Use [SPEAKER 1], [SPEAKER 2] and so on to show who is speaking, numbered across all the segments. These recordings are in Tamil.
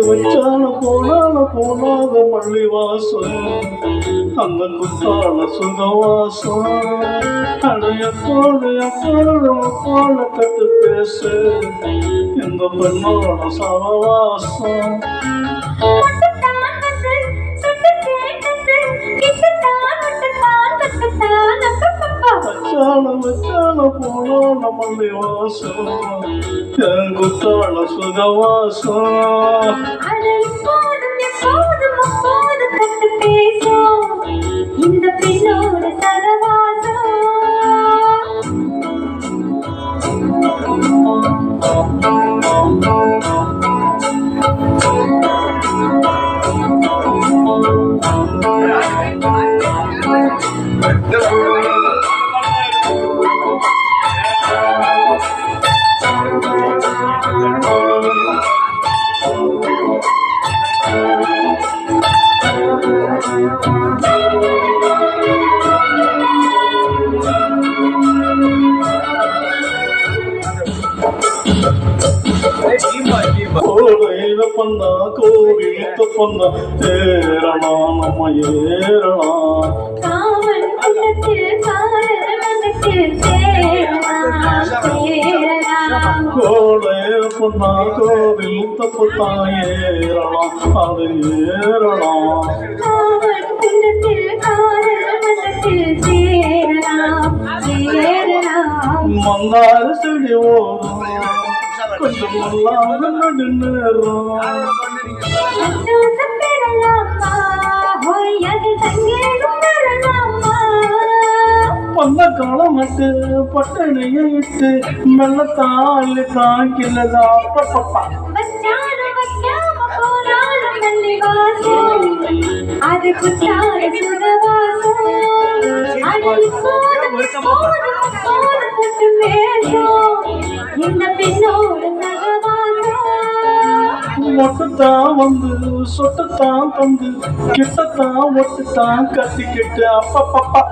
[SPEAKER 1] வச்சால போனாத பள்ளி வாசம் அந்த குத்தால சுகவாசம் எப்போது போல கட்டு பேசு இந்த பெண்ணோட சவவாசம் வச்சால போன மல்லி வாசம் என் குத்தால சுகவாசம்
[SPEAKER 2] இந்த பெண்ணோட
[SPEAKER 1] பொன்னா கோவிலுக்கு பொன்னா ஏறணா நம்ம ஏறணா கோடைய பொன்னா கோவில் தப்புத்தா ஏறலாம் அது ஏறலாம் மன்னார செடி ஓடும் கொஞ்சம் மல்லாத நடு நேரம் பந்த காலம் நட்டு பட்டணையை இட்டு மெல்லத்தாள் தாங்கிலதா பப்பா
[SPEAKER 2] அது
[SPEAKER 1] மொட்டுத்தான் வந்து சொட்டுத்தான் தந்து கிட்டத்தான் ஒட்டுத்தான் கட்டிக்கிட்டு அப்பப்பப்பா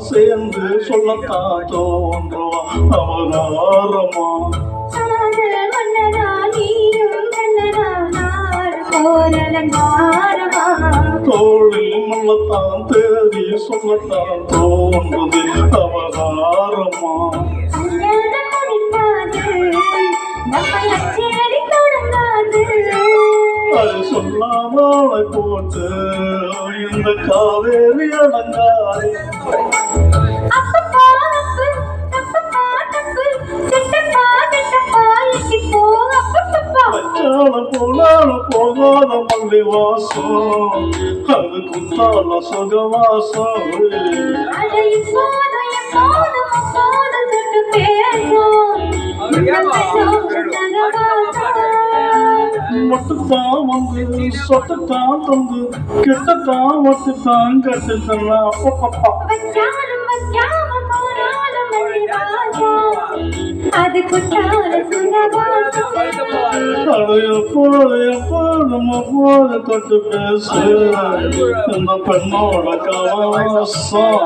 [SPEAKER 1] சேர்ந்து சொல்லத்தான் தோன்றுவா அவதாரமா தோழில் முள்ளத்தான் தேடி சொல்லத்தான் தோன்றுது அவதாரமா அது சொல்லாமலை போட்டு இந்த காவேரி அடங்காது போகாத மல்லி வாசம் அது குத்தால சுகவாசம் மட்டுத்தான் வந்து சொட்டுத்தான் தந்து கிட்டத்தான் ஒட்டுத்தான் கட்டுத்தான் அப்பப்பப்பா நம்ம போல தொட்டு பேசு இந்த பெண்ணோட கவாசம்